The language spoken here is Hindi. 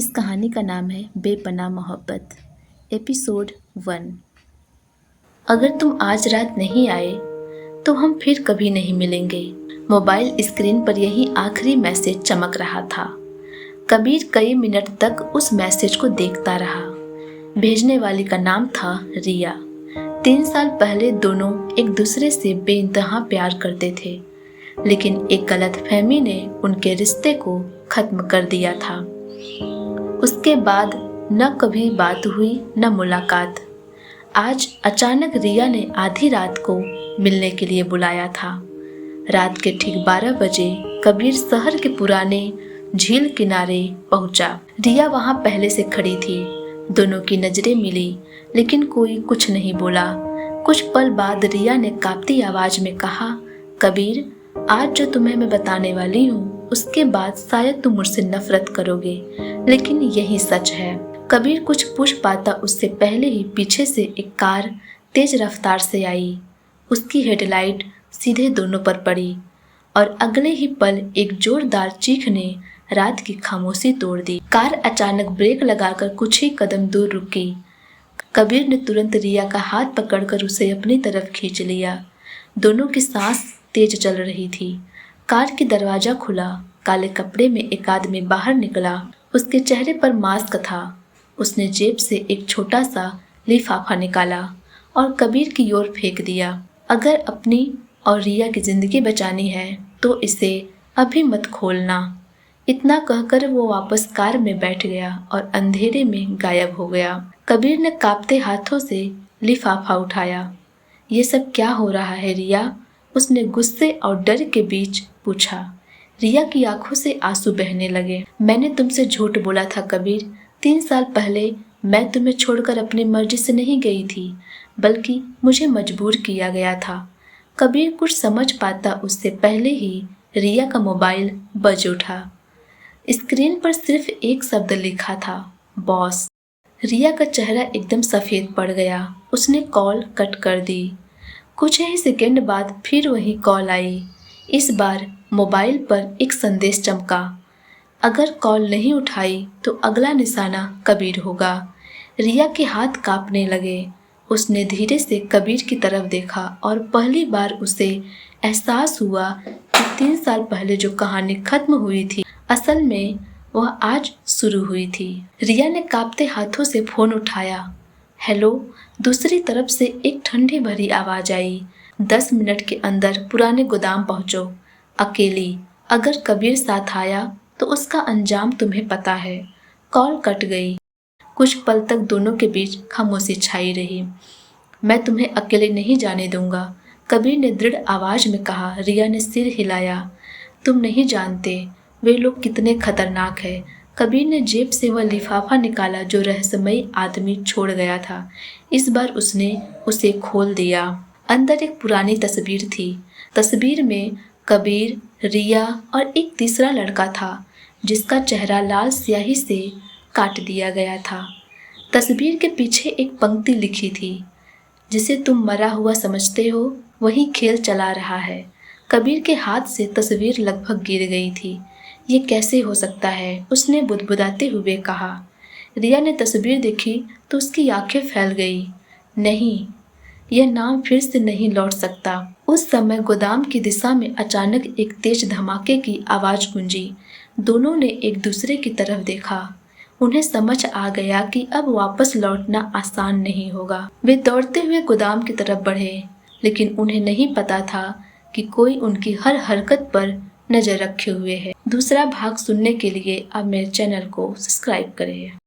इस कहानी का नाम है बेपनाह मोहब्बत, एपिसोड 1। अगर तुम आज रात नहीं आए तो हम फिर कभी नहीं मिलेंगे। मोबाइल स्क्रीन पर यही आखिरी मैसेज चमक रहा था। कबीर कई मिनट तक उस मैसेज को देखता रहा। भेजने वाली का नाम था रिया। 3 साल पहले दोनों एक दूसरे से बेइंतहा प्यार करते थे, लेकिन एक गलतफहमी ने उनके रिश्ते को खत्म कर दिया था। उसके बाद न कभी बात हुई न मुलाकात। आज अचानक रिया ने आधी रात को मिलने के लिए बुलाया था। रात के ठीक 12 बजे कबीर शहर के पुराने झील किनारे पहुंचा। रिया वहां पहले से खड़ी थी। दोनों की नजरें मिली, लेकिन कोई कुछ नहीं बोला। कुछ पल बाद रिया ने कांपती आवाज में कहा, कबीर, आज जो तुम्हें मैं बताने वाली हूँ उसके बाद शायद तुम मुझसे नफरत करोगे, लेकिन यही सच है। कबीर कुछ पूछ पाता उससे पहले ही पीछे से एक कार तेज रफ्तार से आई। उसकी हेडलाइट सीधे दोनों पर पड़ी और अगले ही पल एक जोरदार चीख ने रात की खामोशी तोड़ दी। कार अचानक ब्रेक लगाकर कुछ ही कदम दूर रुकी। कबीर ने तुरंत रिया का हाथ पकड़कर उसे अपनी तरफ खींच लिया। दोनों की सांस तेज चल रही थी। कार की दरवाजा खुला। काले कपड़े में एक आदमी बाहर निकला। उसके चेहरे पर मास्क था। उसने जेब से एक छोटा सा लिफाफा निकाला और कबीर की ओर फेंक दिया। अगर अपनी और रिया की जिंदगी बचानी है तो इसे अभी मत खोलना। इतना कहकर वो वापस कार में बैठ गया और अंधेरे में गायब हो गया। कबीर ने कांपते हाथों से लिफाफा उठाया। ये सब क्या हो रहा है रिया? उसने गुस्से और डर के बीच पूछा। रिया की आंखों से आंसू बहने लगे। मैंने तुमसे झूठ बोला था कबीर। 3 साल पहले मैं तुम्हें छोड़कर अपनी मर्जी से नहीं गई थी, बल्कि मुझे मजबूर किया गया था। कबीर कुछ समझ पाता उससे पहले ही रिया का मोबाइल बज उठा। स्क्रीन पर सिर्फ एक शब्द लिखा था, बॉस। रिया का चेहरा एकदम सफेद पड़ गया। उसने कॉल कट कर दी। कुछ ही सेकंड बाद फिर वही कॉल आई। इस बार मोबाइल पर एक संदेश चमका, अगर कॉल नहीं उठाई तो अगला निशाना कबीर होगा। रिया के हाथ कांपने लगे। उसने धीरे से कबीर की तरफ देखा और पहली बार उसे एहसास हुआ कि 3 साल पहले जो कहानी खत्म हुई थी, असल में वह आज शुरू हुई थी। रिया ने कांपते हाथों से फोन उठाया। हेलो। दूसरी तरफ से एक ठंडी भरी आवाज आई, 10 मिनट के अंदर पुराने गोदाम पहुंचो, अकेली। अगर कबीर साथ आया तो उसका अंजाम तुम्हें पता है। कॉल कट गई। कुछ पल तक दोनों के बीच खामोशी छाई रही। मैं तुम्हें अकेले नहीं जाने दूंगा, कबीर ने दृढ़ आवाज में कहा। रिया ने सिर हिलाया। तुम नहीं जानते वे लोग कितने खतरनाक हैं। कबीर ने जेब से वह लिफाफा निकाला जो रहस्यमयी आदमी छोड़ गया था। इस बार उसने उसे खोल दिया। अंदर एक पुरानी तस्वीर थी। तस्वीर में कबीर, रिया और एक तीसरा लड़का था जिसका चेहरा लाल स्याही से काट दिया गया था। तस्वीर के पीछे एक पंक्ति लिखी थी, जिसे तुम मरा हुआ समझते हो वही खेल चला रहा है। कबीर के हाथ से तस्वीर लगभग गिर गई थी। ये कैसे हो सकता है? उसने बुदबुदाते हुए कहा। रिया ने तस्वीर देखी तो उसकी आंखें फैल गई। नहीं, यह नाम फिर से नहीं लौट सकता। उस समय गोदाम की दिशा में अचानक एक तेज धमाके की आवाज गूंजी। दोनों ने एक दूसरे की तरफ देखा। उन्हें समझ आ गया कि अब वापस लौटना आसान नहीं होगा। वे दौड़ते हुए गोदाम की तरफ बढ़े, लेकिन उन्हें नहीं पता था कि कोई उनकी हर हरकत पर नजर रखे हुए है। दूसरा भाग सुनने के लिए आप मेरे चैनल को सब्सक्राइब करें।